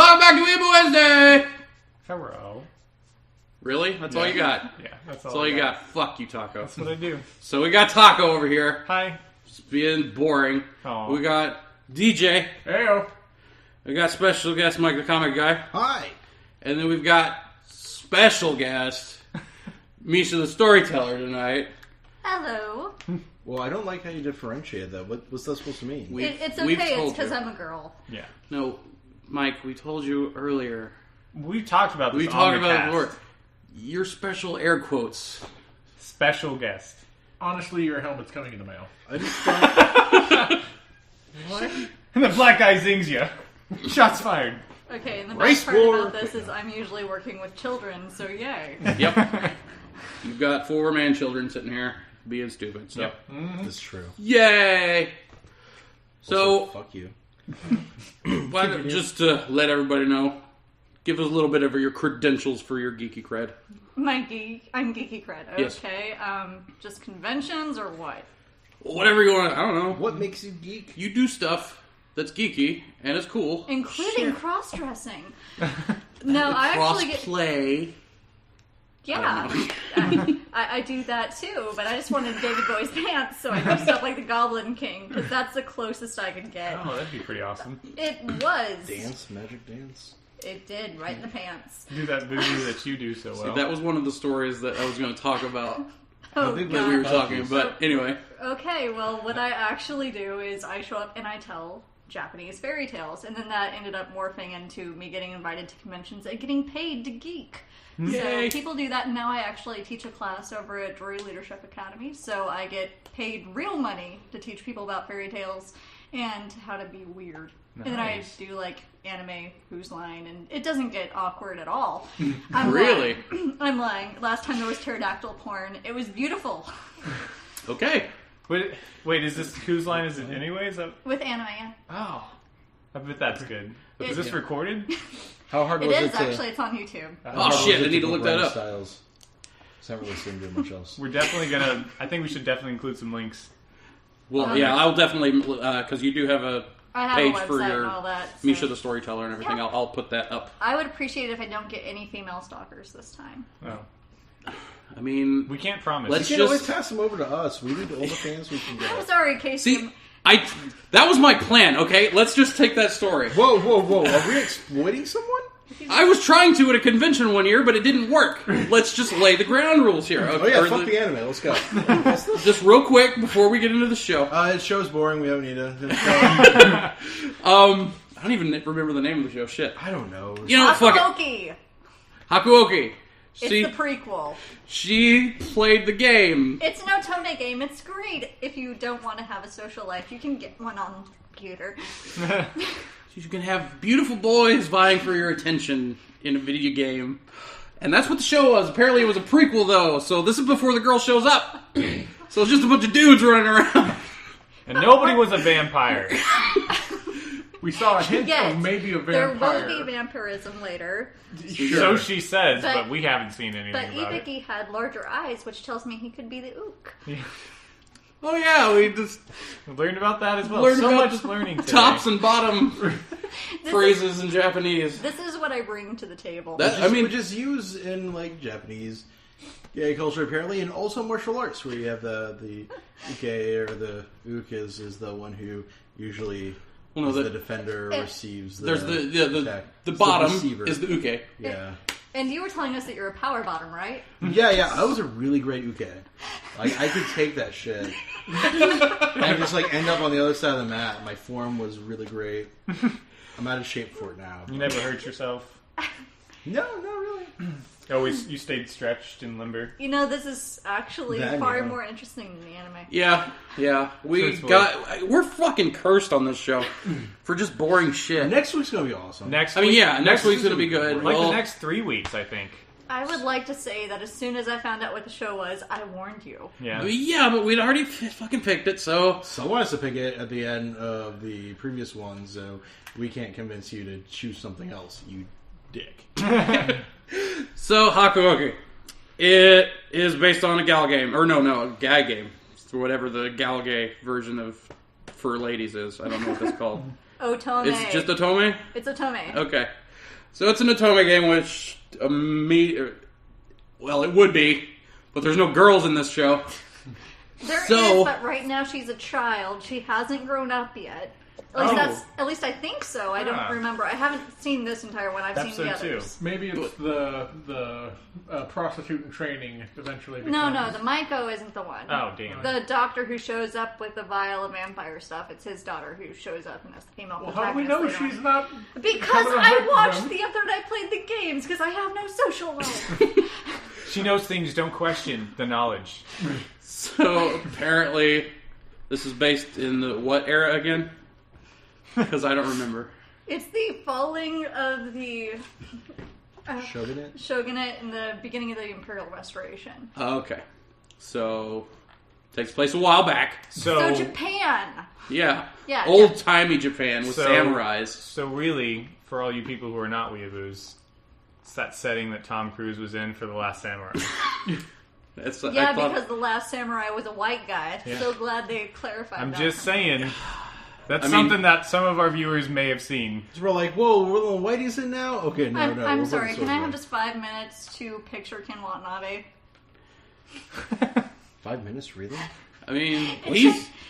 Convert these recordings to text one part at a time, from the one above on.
welcome back to Weeaboo Wednesday! Hello. Really? That's all you got? Yeah, that's That's all you got. Fuck you, Taco. That's what I do. So we got Taco over here. Hi. Just being boring. Aw. We got DJ. Heyo. We got special guest Mike the Comic Guy. Hi. And then we've got special guest Misha the Storyteller tonight. Hello. Well, I don't like how you differentiated that. What's that supposed to mean? It's we've okay, it's told because you. I'm a girl. Yeah. No, Mike, we told you earlier. We talked about this We on talked the about it cast. before. Your special air quotes. Special guest. Honestly, your helmet's coming in the mail. I just What? And the black guy zings you. Shots fired. Okay, and the Race best part war. about this is I'm usually working with children, so yay. Yep. You've got 4 man children sitting here being stupid. So, Yep. That's true. yay! So, Also, fuck you. why don't, just to let everybody know, give us a little bit of your credentials for your geeky cred. I'm geeky cred, Yes. okay? Just conventions or what? Whatever you want. I don't know. What makes you geek? You do stuff that's geeky and it's cool. Including cross-dressing. No, I actually get... Cross-play. Yeah. I do that too, but I just wanted David Bowie's pants, so I dressed up like the Goblin King, because that's the closest I could get. Oh, that'd be pretty awesome. It was. Dance, magic dance. It did, right in the pants. Do that voodoo that you do so well. That was one of the stories that I was going to talk about Oh, think that we were God. talking. But anyway, Okay, well, what I actually do is I show up and I tell Japanese fairy tales, and then that ended up morphing into me getting invited to conventions and getting paid to geek. Yay. So people do that, and now I actually teach a class over at Drury Leadership Academy, so I get paid real money to teach people about fairy tales and how to be weird. And then I Nice. do, like, anime Who's Line, and it doesn't get awkward at all. I'm really? Lying. I'm lying. Last time there was pterodactyl porn, it was beautiful. Okay. Wait, is this whose line is it anyway? Is that... With anime, Oh. I bet that's good. It- Is this recorded? How hard it was is it to... actually. It's on YouTube. how Oh, hard was shit, it I need to put look that Brian up. Styles? I haven't really seen him do much else. We're definitely gonna... I think we should definitely include some links. Well, yeah, I'll definitely, because you do have a I have page a website for your and all that. So Misha the Storyteller and everything. Yeah. I'll put that up. I would appreciate it if I don't get any female stalkers this time. Oh. I mean, We can't promise. Let's You can always just- pass them over to us. We need all the fans we can I'm get. sorry, Casey. see, that was my plan, okay? Let's just take that story. Whoa, whoa, whoa. Are we exploiting someone? I was trying to at a convention one year, but it didn't work. Let's just lay the ground rules here. Oh yeah, Or fuck the anime. Let's go. Just real quick before we get into the show. The show's boring. We don't need to... I don't even remember the name of the show. Shit. I don't know. You know what? Fuck it. Hakuoki! Hakuoki. It's See, the prequel. she played the game. It's an otome game. It's great. If you don't want to have a social life, you can get one on the computer. You can have beautiful boys vying for your attention in a video game. And that's what the show was. Apparently it was a prequel, though. So this is before the girl shows up. So it's just a bunch of dudes running around. And nobody was a vampire. We saw a hint Yes, of maybe a there vampire. will be vampirism later. So she says, But- but we haven't seen anything But about it. Ibiki had larger eyes, which tells me he could be the Ook. Oh, yeah. We just We learned about that as well. learned So about much learning today. tops and bottom This phrases in Japanese. This is what I bring to the table. That- I mean- which is used in like Japanese gay culture apparently, and also martial arts, where you have the uke or the uk is the one who usually Well, no, is the defender Yeah. receives the There's the attack. the It's bottom receiver. is the uke. Yeah. And you were telling us that you're a power bottom, right? Yeah, I was a really great uke. Like, I could take that shit. And just, like, end up on the other side of the mat. My form was really great. I'm out of shape for it now. You never hurt yourself. No, not really. Always, you stayed stretched and limber. You know, this is actually That, far yeah. more interesting than the anime. Yeah. Truthfully. We're fucking cursed on this show for just boring shit. Next week's gonna be awesome. Next I mean, week, yeah, next week's gonna be good. like Well, the next 3 weeks, I think. I would like to say that as soon as I found out what the show was, I warned you. Yeah. yeah, but we'd already fucking picked it, so Someone has to pick it at the end of the previous one, so we can't convince you to choose something else, you dick. So, Hakuoki. It is based on a gal game. Or no, a gag game. Or whatever the gal gay version of for ladies is. I don't know what that's called. Otome. It's just Otome? It's Otome. Okay. So it's an Otome game, which well, it would be, but there's no girls in this show. There is, but right now she's a child. She hasn't grown up yet. At least I think so. I don't remember. I haven't seen this entire one. I've seen the others. Maybe it's the prostitute in training eventually. No, the Maiko isn't the one. Oh, damn. The doctor who shows up with the vial of vampire stuff. It's his daughter who shows up and has the female Well, how do we know she's not? Because I watched the other night played the games because I have no social life. She knows things. Don't question the knowledge. So apparently, this is based in the what era again? Because I don't remember. It's the falling of the Shogunate in the beginning of the Imperial Restoration. Okay. So, takes place a while back. So Japan! Yeah. Yeah. Old-timey Japan with samurais. So really, for all you people who are not weeaboos, it's that setting that Tom Cruise was in for The Last Samurai. Because the Last Samurai was a white guy. I'm so glad they clarified that. I'm just saying... That's something that some of our viewers may have seen. We're like, whoa, we're little whiteies in now? Okay, no. I'm sorry, can I have just 5 minutes to picture Ken Watanabe? 5 minutes, really? I mean,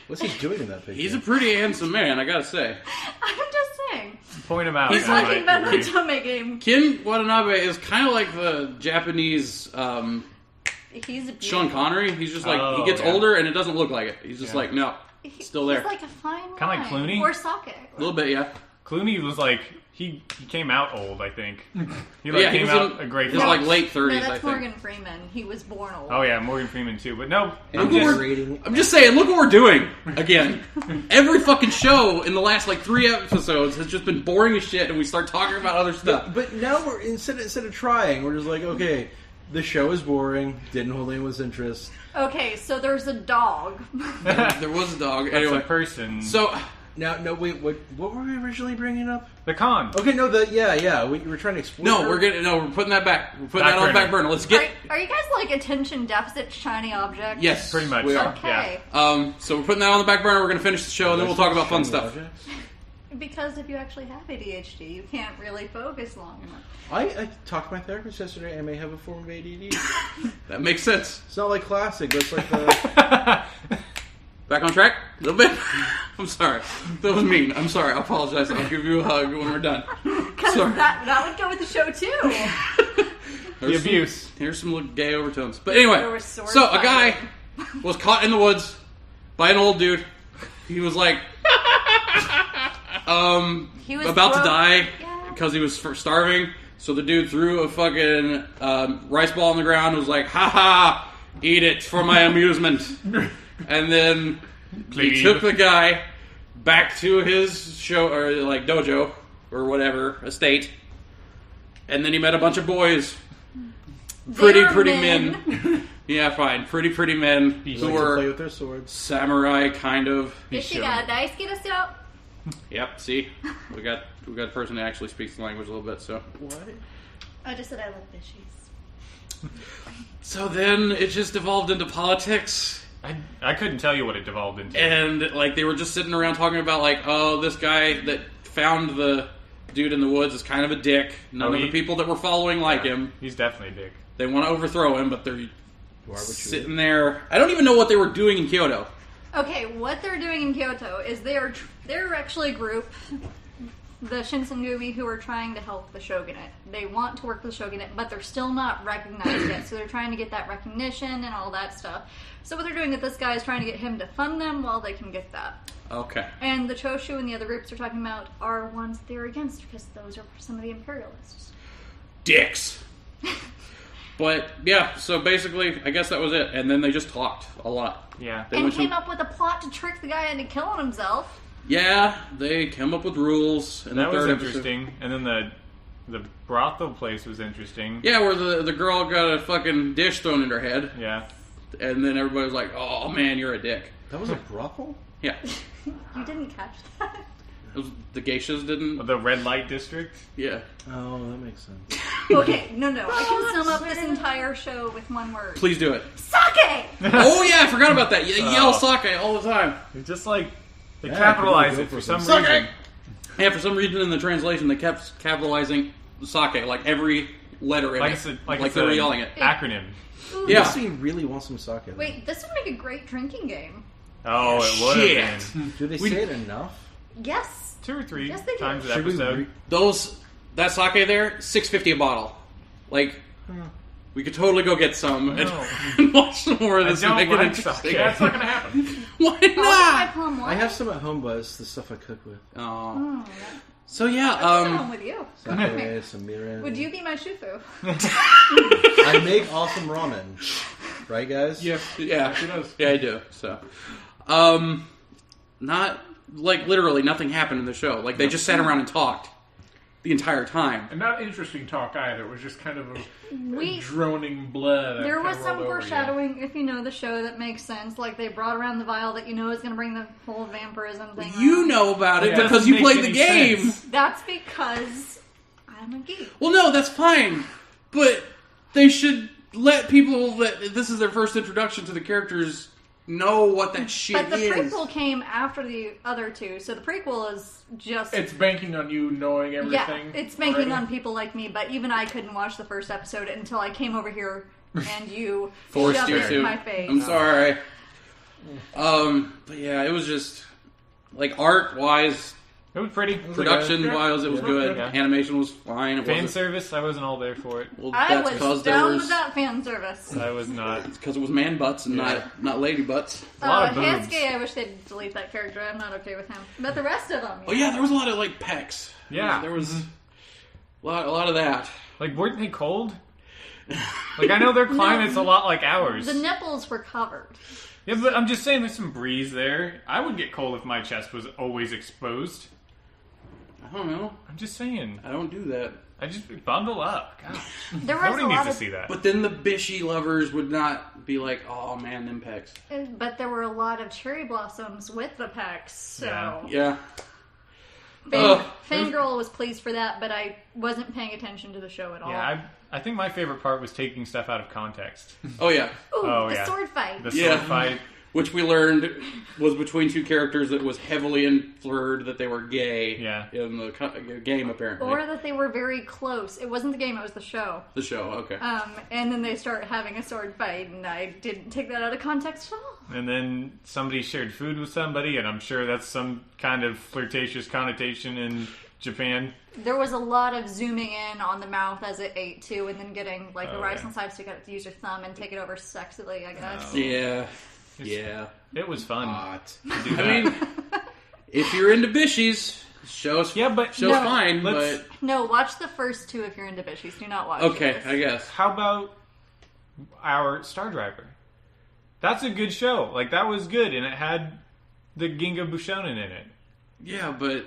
what's he doing in that picture? He's a pretty handsome man, I gotta say. I'm just saying. Point him out. He's talking about the Otome game. Ken Watanabe is kind of like the Japanese He's a Sean Connery. He's just like, he gets older and it doesn't look like it. He's just like, no. Still there. He's like a fine wine. Kind of like Clooney? Or sake. A little bit, yeah. Clooney was like, he came out old, I think. He came out a great He was like late 30s, no, I that's think. Morgan Freeman. He was born old. Oh yeah, Morgan Freeman too. But no, I'm just saying, look what we're doing again. Every fucking show in the last like 3 episodes has just been boring as shit, and we start talking about other stuff. But now we're instead of trying, we're just like, okay, the show is boring. Didn't hold anyone's interest. Okay, so there's a dog. There was a dog. That's Anyway, a person. So No, wait, what were we originally bringing up? The con. Okay, no, we were trying to explore. no, we're putting that back. We're putting that on the back burner. Let's get. Are you guys like attention deficit shiny objects? Yes, Pretty much. we are. Okay. Yeah. So we're putting that on the back burner. We're gonna finish the show, and then we'll talk about fun stuff. Because if you actually have ADHD, you can't really focus long enough. I talked to my therapist yesterday. I may have a form of ADD. That makes sense. It's not like classic, but it's like the... Back on track? A little bit? I'm sorry. That was mean. I'm sorry. I apologize. I'll give you a hug when we're done. Because that would go with the show, too. The abuse. Here's some little gay overtones. But anyway, There was sword so a fighting. guy was caught in the woods by an old dude. He was like, He was about to broke. die Yeah. because he was starving. So the dude threw a fucking rice ball on the ground and was like, ha ha, eat it for my amusement. And then he took the guy back to his show, or like dojo, or whatever, estate. And then he met a bunch of boys. Pretty men. Yeah, fine. Pretty men who like to were play with their swords. samurai, kind of. Yep, see? We got a person that actually speaks the language a little bit, so. What? I just said I love fishies. So then it just devolved into politics. I couldn't tell you what it devolved into. And, like, they were just sitting around talking about, like, oh, this guy that found the dude in the woods is kind of a dick. None of the people that were following like him. He's definitely a dick. They want to overthrow him, but they're sitting there. I don't even know what they were doing in Kyoto. Okay, what they're doing in Kyoto is they're actually a group, the Shinsengumi, who are trying to help the shogunate. They want to work with the shogunate, but they're still not recognized yet, so they're trying to get that recognition and all that stuff. So what they're doing is this guy is trying to get him to fund them while they can get that. Okay. And the Choshu and the other groups they're talking about are ones they're against, because those are some of the imperialists. Dicks. But, yeah, so basically, I guess that was it. And then they just talked a lot. Yeah. And came up with a plot to trick the guy into killing himself. Yeah, they came up with rules. In That the was third interesting. episode. And then the brothel place was interesting. Yeah, where the girl got a fucking dish thrown in her head. Yeah. And then everybody was like, oh, man, you're a dick. That was a brothel? Yeah. You didn't catch that? It was, the geishas didn't. The red light district? Yeah. Oh, that makes sense. Okay, no. I can sum up this entire show with one word. Please do it. Sake! Oh, yeah, I forgot about that. You yell sake all the time. It's just like, they Yeah, capitalize go it for for some some reason. Yeah, for some reason in the translation they kept capitalizing sake, like every letter in Like it, it's a- like it's they were a- yelling it. Acronym. Ooh, Yeah. This thing really wants some sake. though. Wait, this would make a great drinking game. Oh, it would Shit. have been Do they say it enough? Yes. 2 or 3 Yes, they do. times an Should we episode. That sake there, $6.50 a bottle. Like, we could totally go get some and, No. and watch some more of I this and don't make it like interesting. sake. That's not going to happen. Why Oh, my not? plum I wine. have some at home, but it's the stuff I cook with. Oh. Oh, So yeah, I'm home with you. Sake, some mirin. Would you be my shufu? I make awesome ramen. Right, guys? Yes. yeah, She does. yeah, I do. So, not like literally nothing happened in the show. Like they just sat around and talked the entire time. And not interesting talk either. It was just kind of a We droning blood. There was some foreshadowing, if you know the show, that makes sense. Like they brought around the vial that you know is going to bring the whole vampirism thing. You around. know about it It because doesn't you make played the any game. sense. That's because I'm a geek. Well, no, that's fine, but they should let people that this is their first introduction to the characters know what that shit But the is. prequel came after the other two, so the prequel is just It's banking on you knowing everything. yeah, it's banking already. on people like me. But even I couldn't watch the first episode until I came over here and you Forced shoved you it to. in my face. I'm sorry. But yeah, it was just like art-wise, It was pretty. production-wise, it was good. Yeah. Animation was fine. It Fan wasn't. service, I wasn't all there for it. Well, I that's was because there down was with that fan service. I was not. because it was man butts and not lady butts. A lot of boobs. Hansky, I wish they'd delete that character. I'm not okay with him. But the rest of them, Oh yeah, there was a lot of like pecs. Yeah. there was a lot of that. Like, weren't they cold? Like, I know their climate's a lot like ours. the nipples were covered. Yeah, but I'm just saying there's some breeze there. I would get cold if my chest was always exposed. I don't know. I'm just saying. I don't do that. I just bundle up. Gosh. There was Nobody a needs lot to of, see that. But then the bishy lovers would not be like, "Oh man, them pecs." but there were a lot of cherry blossoms with the pecs. So Yeah. Yeah. Fangirl was pleased for that, but I wasn't paying attention to the show at all. Yeah, I think my favorite part was taking stuff out of context. Oh yeah. Ooh, Oh, the yeah. sword fight. The Yeah. sword fight. Which we learned was between two characters that was heavily inferred that they were gay. Yeah. In the game, apparently. Or that they were very close. It wasn't the game, it was the show. The show. Okay. And then they start having a sword fight, and I didn't take that out of context at all. And then somebody shared food with somebody, and I'm sure that's some kind of flirtatious connotation in Japan. There was a lot of zooming in on the mouth as it ate, too, and then getting, like, the Oh, rice yeah. and sides, so you got to use your thumb and take it over sexily, I guess. Yeah. Yeah. It was fun Hot. to do I that. mean, if you're into bishies, show's Yeah, but show's no, fine. let's- But No, watch the first two if you're into bishies. Do not watch okay, this. I guess. how about our Star Driver? That's a good show. Like, that was good, and it had the Ginga Bushonen in it. Yeah, but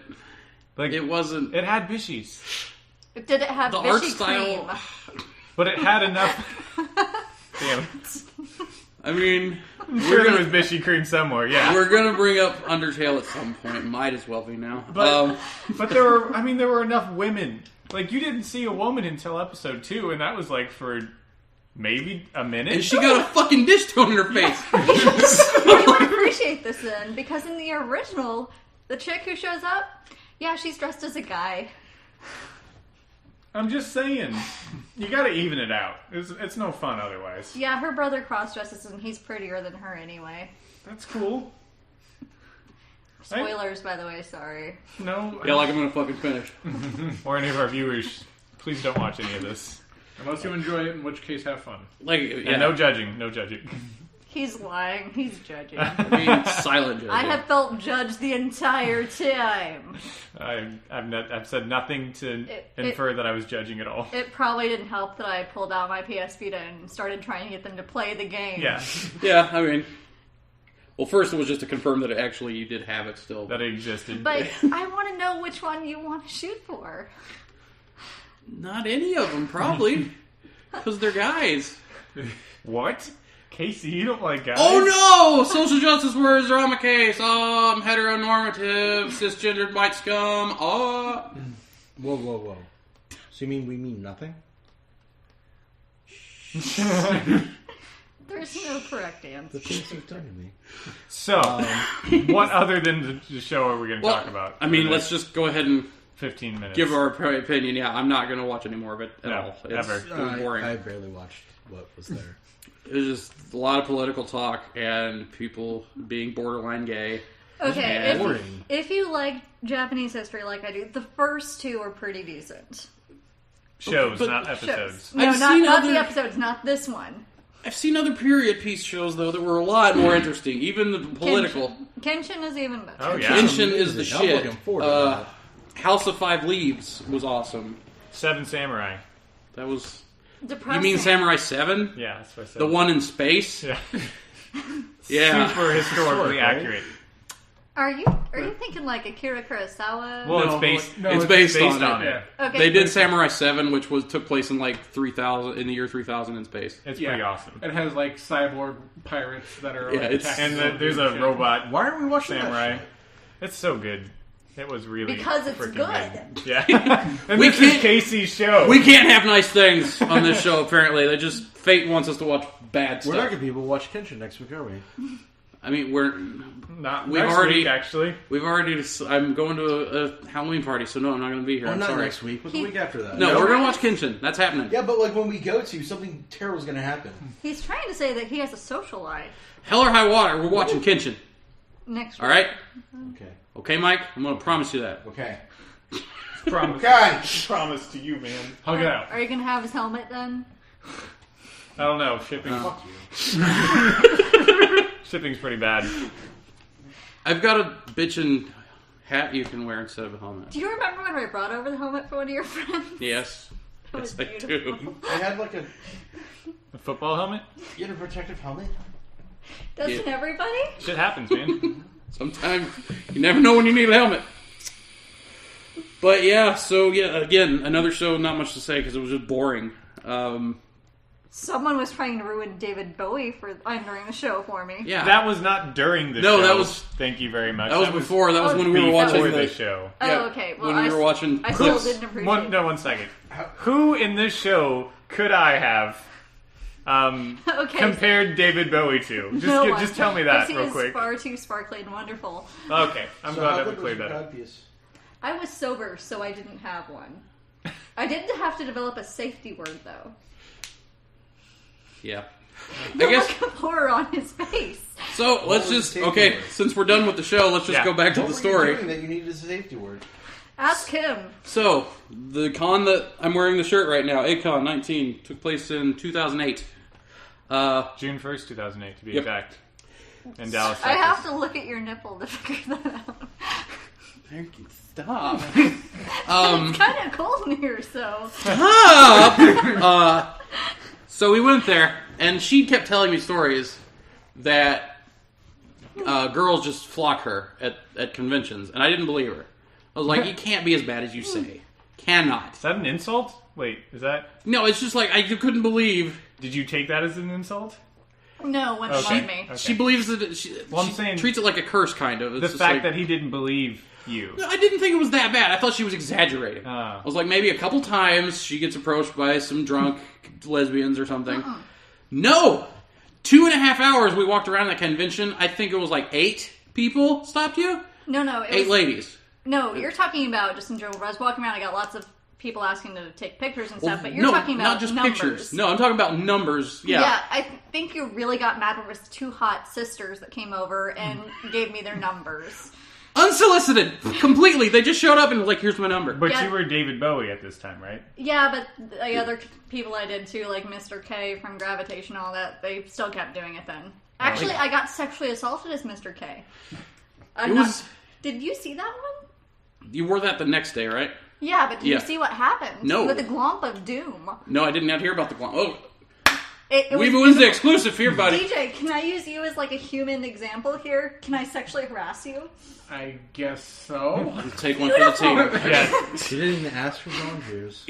Like, it wasn't. it had bishies, Did it have The bishy art style. cream? but it had enough. Damn it. I mean, I'm sure there was bishy cream somewhere. Yeah, we're gonna bring up Undertale at some point. Might as well be now. But- but there were. I mean, there were enough women. Like, you didn't see a woman until episode 2, and that was like for maybe a minute. and she got a fucking dish thrown in her face. You would appreciate this then, because in the original, the chick who shows up, yeah, she's dressed as a guy. I'm just saying, you got to even it out. It's no fun otherwise. Yeah, her brother cross-dresses and he's prettier than her anyway. That's cool. Spoilers, by the way, sorry. No, Yeah, like I'm gonna fucking finish. or any of our viewers, please don't watch any of this. Unless you enjoy it, in which case, have fun. Like, Yeah, yeah, no judging, no judging. He's lying. He's judging. I mean, silent judging. I have felt judged the entire time. I've said nothing to infer that I was judging at all. It probably didn't help that I pulled out my PS Vita and started trying to get them to play the game. Yeah, Yeah, I mean, well, first it was just to confirm that actually you did have it still. that existed. But I want to know which one you want to shoot for. Not any of them, probably, because they're guys. What? Casey, you don't like guys? Oh no! Social justice warriors are on my case. Oh, I'm heteronormative, cisgendered white scum. Oh. Whoa, whoa, whoa. So you mean we mean nothing? There's no correct The answer. things you've done to me. So, what other than the show are we going to Well, talk about? I mean, let's just go ahead and 15 minutes. give our opinion. Yeah, I'm not going to watch any more of it at No, all. It ever. was boring. I barely watched what was there. It was just a lot of political talk and people being borderline gay. Okay, Boring. if you like Japanese history like I do, the first two are pretty decent. Shows, But- not Shows. episodes. No, I've not seen the other- episodes, not this one. I've seen other period piece shows, though, that were a lot more interesting. Even the political. Kenshin is even better. Oh, yeah. Kenshin is the I'm shit. looking forward to House of Five Leaves was awesome. Seven Samurai. That was... Depressing. You mean Samurai 7? Yeah, that's what I said. The one in space? Yeah. Yeah. Super historically right? accurate. Are you thinking like Akira Kurosawa? Well, No, it's based. no, it's based on on it. it. Yeah. Okay. They did Samurai 7, which took place in like 3000 in the year 3000 in space. It's Yeah. pretty awesome. It has like cyborg pirates that are Yeah, like, it's- attacking And there's a shit. robot Why are we watching samurai. that? It's so good. It was really Because it's freaking good. Yeah. And We this is can't- Casey's show. We can't have nice things on this show. Apparently, they just fate wants us to watch bad We're not stuff. gonna people watch Kenshin next week, are we? I mean, Not We've next already- week, actually. I'm going to a Halloween party, so no, I'm not going to be here. Well, I'm not sorry. next week, but the week after that. No, we're going to watch Kenshin. That's happening. Yeah, but like when we go to, something terrible's gonna happen. He's trying to say that he has a social life. Hell or high water, we're watching Kenshin. Next All right? Okay. Okay, Mike? I'm going to promise you that. Okay. Promise. God. Promise to you, man. Hug it out. Are you gonna have his helmet then? I don't know. Shipping. Shipping's pretty bad. I've got a bitchin' hat you can wear instead of a helmet. Do you remember when I brought over the helmet for one of your friends? Yes. That was Yes, I beautiful. do. I had like a. A football helmet? You had a protective helmet? Doesn't Yeah. everybody? Shit happens, man. Sometimes you never know when you need a helmet. But yeah, so yeah, again, another show, not much to say because it was just boring. Someone was trying to ruin David Bowie during the show for me. Yeah. That was not during the No, show. that was- Thank you very much. that was before. That was Oh, when we were before watching the the show. Oh, yeah, okay. Well, when we were watching I still clips. didn't appreciate. One second. Who in this show could I have Okay. compared David Bowie to? No one. Just tell me that He real is quick. far too sparkly and wonderful. Okay, I'm So glad how that we good was cleared your that up. codpiece? I was sober, so I didn't have one. I did have to develop a safety word, though. Yeah. The I guess look of horror on his face. so. Let's was the just safety okay. word? Since we're done with the show, let's just Yeah. go back to What the were you story. doing that you needed a safety word? Ask him. So the con that I'm wearing the shirt right now, ACON 19, took place in 2008. June 1st, 2008, to be Yep. exact. In Dallas, I Texas. have to look at your nipple to figure that out. Thank you. Stop. It's kind of cold in here, so. Stop. So we went there, and she kept telling me stories that girls just flock her at conventions, and I didn't believe her. I was like, "You can't be as bad as you say. Cannot." Is that an insult? Wait, is that... No, it's just like I couldn't believe. Did you take that as an insult? No, one Okay. behind me. Okay. She believes that she, Well, I'm she saying- treats it like a curse, kind of. It's The just fact like, that he didn't believe you. I didn't think it was that bad. I thought she was exaggerating. Ah. I was like, maybe a couple times she gets approached by some drunk lesbians or something. No! 2.5 hours we walked around that convention. I think it was like 8 people stopped you. No, it 8 was, ladies. No, you're talking about just in general. I was walking around, I got lots of people asking to take pictures and stuff, but you're no, talking about not just numbers. pictures. No, I'm talking about numbers. Yeah, I think you really got mad when it was 2 hot sisters that came over and gave me their numbers. Unsolicited. Completely. They just showed up and was like, here's my number. But Yeah. you were David Bowie at this time, right? Yeah, but the other people I did too, like Mr. K from Gravitation, all that, they still kept doing it then. Actually, I got sexually assaulted as Mr. K. It was- Did you see that one? You wore that the next day, right? Yeah, but did Yeah. you see what happened? No. With the glomp of doom. No, I did not hear about the glom. Oh, It was Weeaboo is the exclusive here, buddy. DJ, can I use you as like a human example here? Can I sexually harass you? I guess so. Take one for the team. Yeah. She didn't even ask for volunteers.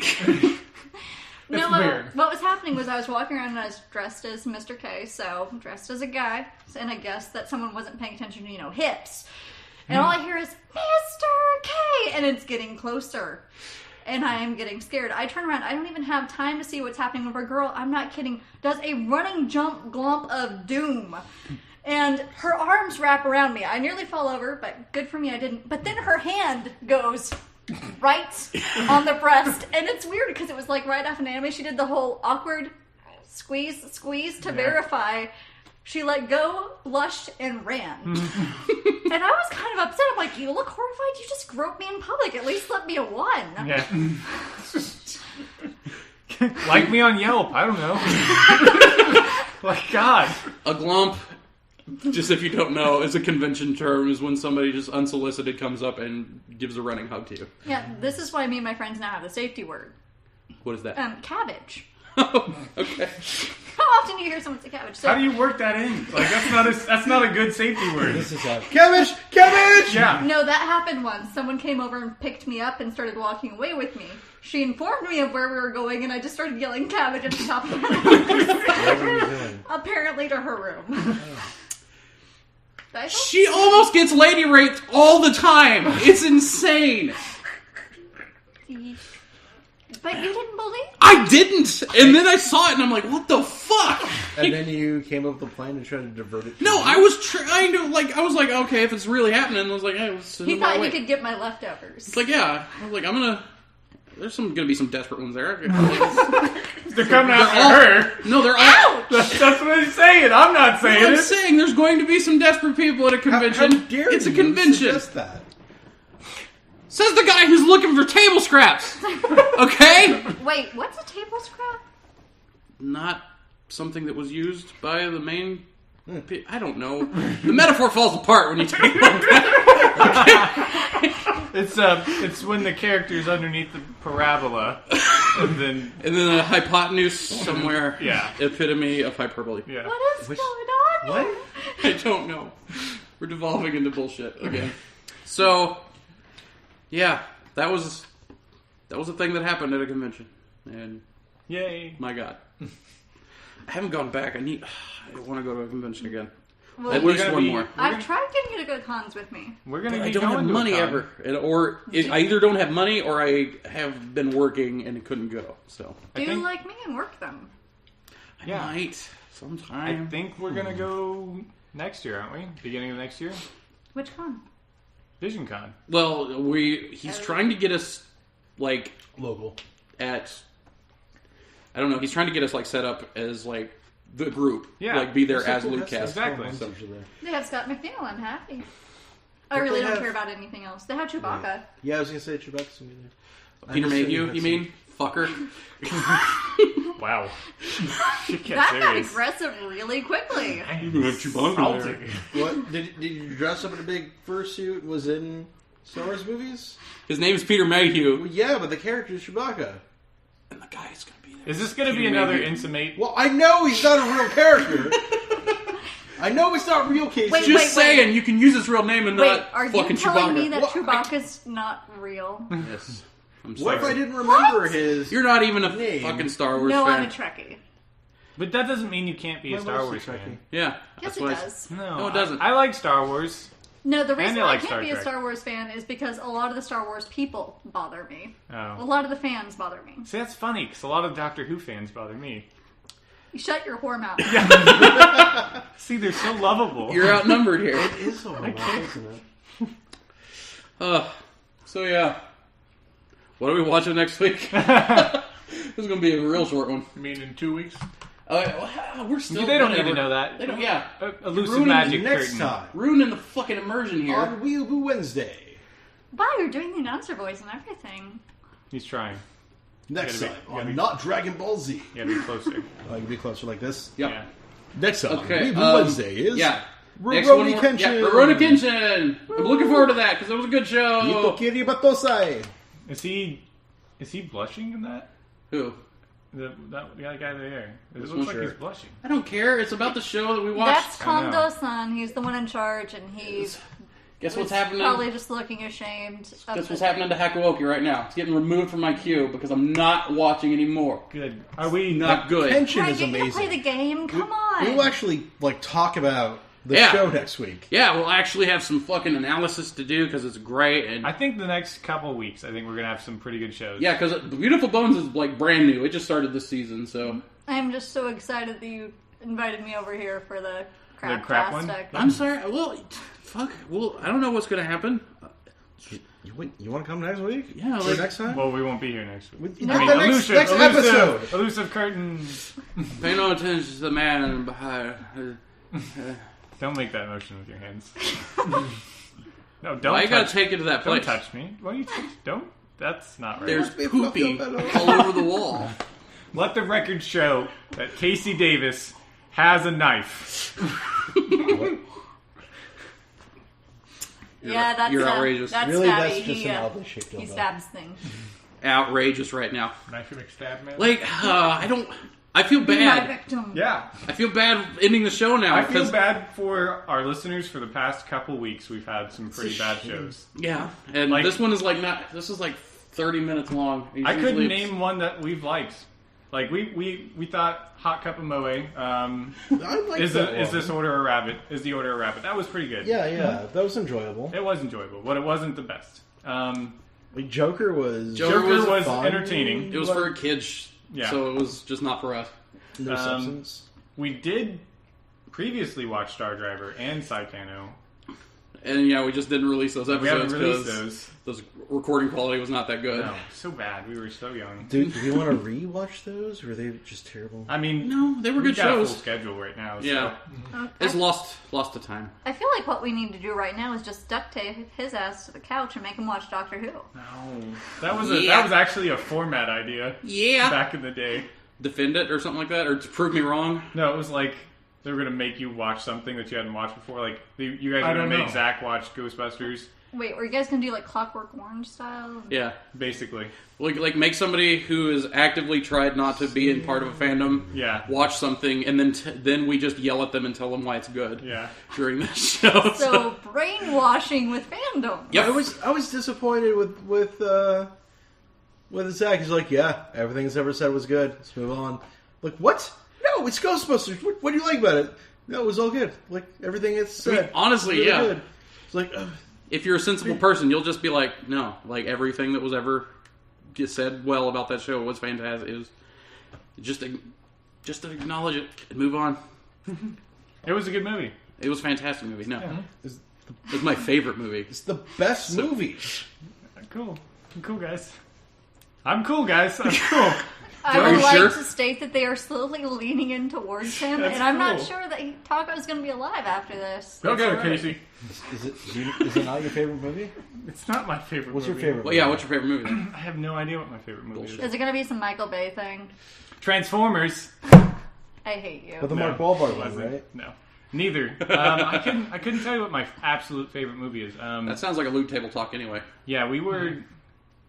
No, weird. what was happening was I was walking around and I was dressed as Mr. K, so dressed as a guy, and I guessed that someone wasn't paying attention to, hips. And all I hear is, Mr. K! And it's getting closer. And I am getting scared. I turn around. I don't even have time to see what's happening with a girl. I'm not kidding. Does a running jump glomp of doom. And her arms wrap around me. I nearly fall over, but good for me I didn't. But then her hand goes right on the breast. And it's weird because it was like right after an anime, she did the whole awkward squeeze to verify. She let go, blushed, and ran. And I was kind of upset. I'm like, you look horrified. You just groped me in public. At least let me a 1. Yeah. Like me on Yelp. I don't know. Like, God. A glomp, just if you don't know, is a convention term, is when somebody just unsolicited comes up and gives a running hug to you. Yeah, this is why me and my friends now have the safety word. What is that? Cabbage. Okay. How often do you hear someone say cabbage? So, How do you work that in? Like, that's not a good safety word. This is cabbage! Cabbage! Yeah. No, that happened once. Someone came over and picked me up and started walking away with me. She informed me of where we were going, and I just started yelling cabbage at the top of my lungs. Apparently to her room. She almost gets lady raped all the time. It's insane. But you didn't believe? I didn't. And then I saw it and I'm like, what the fuck? And then you came up with a plan to try to divert it. No, I was trying to, I was like, okay, if it's really happening, I was like, hey, let's He thought he could get my leftovers. It's like, yeah. I was like, there's gonna be some desperate ones there. They're coming after her. No, they're all. That's what he's saying. I'm not saying I'm it. saying there's going to be some desperate people at a convention. How dare it's a you convention. suggest that? Says the guy who's looking for table scraps. Okay? Wait, what's a table scrap? Not something that was used by the main. I don't know. The metaphor falls apart when you take it like that. It's when the character's underneath the parabola, and then a hypotenuse somewhere. Yeah. Epitome of hyperbole. yeah. What is going on here? What? I don't know. We're devolving into bullshit again. So, yeah, that was a thing that happened at a convention, and Yay. my God, I haven't gone back. I want to go to a convention again. Well, At we're least gonna one be- more. I've tried getting you to go to cons with me. We're gonna. I be don't going have to a money con. ever, I either don't have money or I have been working and couldn't go. So I Do think- like me and work them. Yeah. I might I sometime. think we're gonna go next year, aren't we? Beginning of next year. Which con? Vision Con. Well, he's trying to get us Local. at. I don't know. He's trying to get us set up as the group. Yeah. Be there as Cool. Luke That's Cast. exactly. cool. I'm usually there. They have Scott McNeil. I'm happy. I Don't really they don't have- care about anything else. They have Chewbacca. Yeah, I was gonna say Chewbacca's gonna be there. Peter I'm Mayhew, assuming you mean? Fucker. Wow. Shit gets That got serious. aggressive really quickly. You can have Chewbacca Salty. What did you dress up in a big fursuit? Was in Star Wars movies? His name is Peter Mayhew. Well, yeah, but the character is Chewbacca. And the guy's going to be there. Is this gonna be Peter another Mayhew. intimate? Well, I know he's not a real character. I know it's not real Casey. Wait, Just saying, you can use his real name and Wait, not are you fucking telling Chewbacca. me that Well, Chewbacca's not real? Yes. I'm What if I sorry. didn't remember his? You're not even a Name. fucking Star Wars No, fan. I'm a Trekkie. But that doesn't mean you can't be a My Star wife's Wars a Trekkie. fan. Yeah. Yes, that's it what does. No, No, it doesn't. I like Star Wars. No, the reason they I like can't Star be a Trek. Star Wars fan is because a lot of the Star Wars people bother me. A Oh. lot of the fans bother me. See, that's funny because a lot of Doctor Who fans bother me. You shut your whore mouth. See, they're so lovable. You're outnumbered here. It is so horrible, isn't it? So yeah. What are we watching next week? This is going to be a real short one. You mean in 2 weeks? We're still. They don't need whatever. to know that. They don't. Yeah. Elusive Ruining magic Next curtain. time Ruining the fucking immersion here. on Weeaboo Wednesday. Wow, you're doing the announcer voice and everything. He's trying. Next Gotta be- time gotta on be- Not Dragon Ball Z. You gotta be closer. Oh, you can be closer like this. Yep. Yeah. Next time Okay. on Weeaboo Wednesday is Yeah. Next Rurouni one more- Kenshin. Yeah, Rurouni Kenshin. I'm looking forward to that because it was a good show. Itokiri Batosai. Is he blushing in that? Who? The guy there. It This looks one, like sure. he's blushing. I don't care. It's about the show that we watched. That's I know. Kondo-san. He's the one in charge, and he's Guess what's happening? probably just looking ashamed. Guess what's happening to Hakuoki right now? It's getting removed from my queue because I'm not watching anymore. Good. Are we Not good. Kenshin Right, is you're gonna amazing. play the game? Come on. We will actually talk about the Yeah. show next week. Yeah, we'll actually have some fucking analysis to do because it's great. And I think the next couple weeks, I think we're gonna have some pretty good shows. yeah, because Beautiful Bones is brand new. It just started this season, so I'm just so excited that you invited me over here for the crap crap one? tastic. I'm sorry. Well, fuck. Well, I don't know what's gonna happen. You want to come next week? Yeah, Or like- next time? Well, we won't be here next week. The I mean, next episode. Elusive curtains. Pay no attention to the man behind. Don't make that motion with your hands. No, don't. Why you touch, gotta take it to that Don't place? touch me. Why you touch? Don't. That's not right. There's Be poopy fucking all over the wall. Let the record show that Casey Davis has a knife. Yeah, that's You're outrageous. That's Really, stabby. that's just he, an oddly shaped he dildo. stabs things. Outrageous right now. Knife and McStab man. Like, I feel Be my bad. victim. Yeah. I feel bad ending the show now. I feel 'cause- bad for our listeners. For the past couple weeks, we've had some pretty bad shows. Yeah, and Like- this one is like not. This is like 30 minutes long. I couldn't Usually name one that we've liked. Like we thought Hot Cup of Moe. I like Is that one. this Order a Rabbit? Is the Order a Rabbit? That was pretty good. Yeah, that was enjoyable. It was enjoyable, but it wasn't the best. Like, Joker was Joker was fun. entertaining. It was for kids, Yeah. so it was just not for us. No substance. We did previously watch Star Driver and Saitano. And yeah, we just didn't release those We haven't episodes released because those. those recording quality was not that good. No, so bad. We were so young. Do you want to re-watch those, or are they just terrible? I mean, No, they were we good got a full shows. schedule right now. Yeah, it's lost to time. I feel like what we need to do right now is just duct tape his ass to the couch and make him watch Doctor Who. So, no, that was Yeah. that was actually a format idea Yeah, back in the day. defend it or something like that, or to prove me wrong. No, it was like they were gonna make you watch something that you hadn't watched before. Like you guys I were gonna don't make know. Zach watch Ghostbusters, Wait, were you guys gonna do like Clockwork Orange style? Yeah, basically. like make somebody who has actively tried not to be in part of a fandom Yeah. watch something, and then we just yell at them and tell them why it's good Yeah. during the show. So brainwashing with fandom. Yep. I was disappointed with Zach. He's like, yeah, everything he's ever said was good. Let's move on. Like, what? No, it's Ghostbusters. What do you like about it? No, it was all good. Like, everything it's said. I mean, honestly, really yeah. Good. It's like, If you're a sensible person, you'll just be like, no, like everything that was ever said well about that show was fantastic. It was just acknowledge it and move on. It was a good movie. It was a fantastic movie. No, it's, it was my favorite movie. it's the best movie. Cool. I'm cool, guys. I'm cool, guys. I'm cool. I Are would you like sure? to state that they are slowly leaning in towards him, That's and I'm not cool. sure that Taco is going to be alive after this. Go get her, That's all right. Casey. Is it not your favorite movie? It's not my favorite What's your movie. favorite Well, yeah. What's your favorite movie? I have no idea what my favorite movie Bullshit. is. Is it going to be some Michael Bay thing? Transformers. I hate you. But the No, Mark Wahlberg it one, wasn't. right? No. Neither. I couldn't tell you what my absolute favorite movie is. That sounds like a loot table talk anyway. Yeah, we were.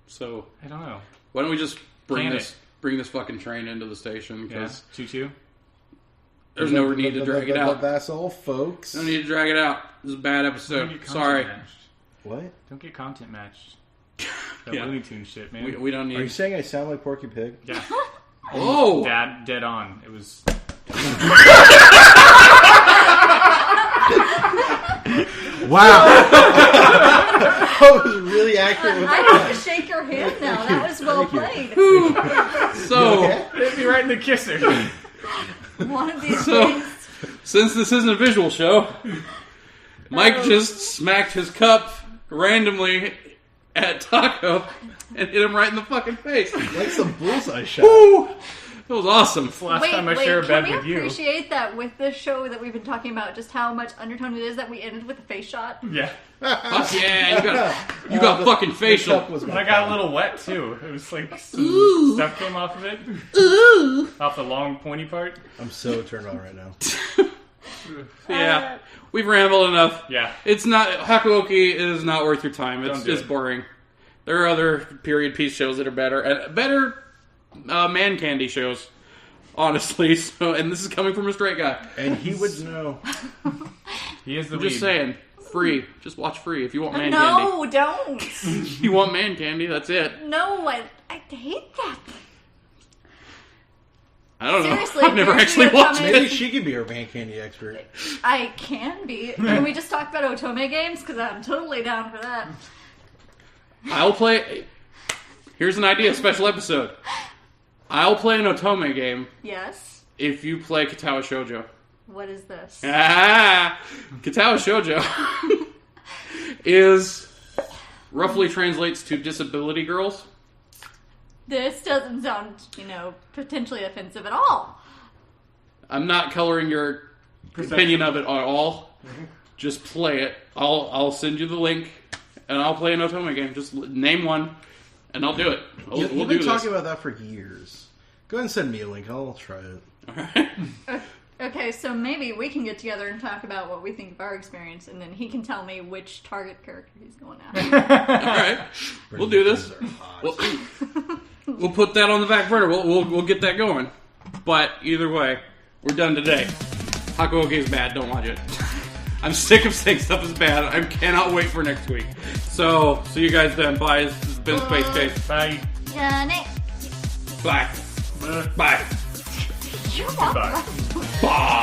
So I don't know. why don't we just bring Can this fucking train into the station? Yeah, Because choo. there's no need to drag it out. That's all, folks. No need to drag it out. This is a bad episode. Sorry. What? Don't get content matched. That Yeah. Looney Tunes shit, man. We don't Are you need. saying I sound like Porky Pig? Yeah. Oh, Dead on. It was. Wow. That was really accurate with I that. have to shake your hand now. That was well played. so Hit me right in the kisser. One of these So- days. since this isn't a visual show, Mike just smacked his cup randomly at Taco and hit him right in the fucking face. Like some bullseye shot. Woo! It was awesome. It's the last Wait, time I share a can bed we with you. appreciate that with this show that we've been talking about, just how much undertone it is that we ended with a face shot? Yeah. Fuck yeah, you got fucking facial. The cup was And my I got a fault. little wet too. It was like some stuff came off of it. Off the long pointy part. I'm so turned on right now. Yeah, we've rambled enough. Yeah. It's not Hakuoki is not worth your time. It's Don't do just it. boring. There are other period piece shows that are better and better man candy shows. Honestly, so and this is coming from a straight guy. And he would know. He is the I'm weed. just saying, free. Just watch free if you want man candy. No, don't. If you want man candy, that's it. No, I hate that. I don't Seriously, know. I've never here's actually your watched comment. Maybe it. she could be our man candy expert. I can be. Can we just talk about Otome games? Because I'm totally down for that. I'll play. Here's an idea: special episode. I'll play an Otome game Yes. if you play Katawa Shoujo. What is this? Katawa Shoujo is roughly translates to disability girls. This doesn't sound, potentially offensive at all. I'm not coloring your opinion of it at all. Just play it. I'll send you the link, and I'll play an Otome game. Just name one, and I'll do it. You've We'll been do talking this. about that for years. Go ahead and send me a link. I'll try it. All right. Okay, so maybe we can get together and talk about what we think of our experience, and then he can tell me which target character he's going after. All right. We'll do this. We'll put that on the back burner. We'll get that going. But either way, we're done today. Hakuoki is bad. Don't watch it. I'm sick of saying stuff is bad. I cannot wait for next week. So, see you guys then. Bye. This has been SpaceKase. Bye. Nick. Bye. Bye. You're Goodbye. Bye.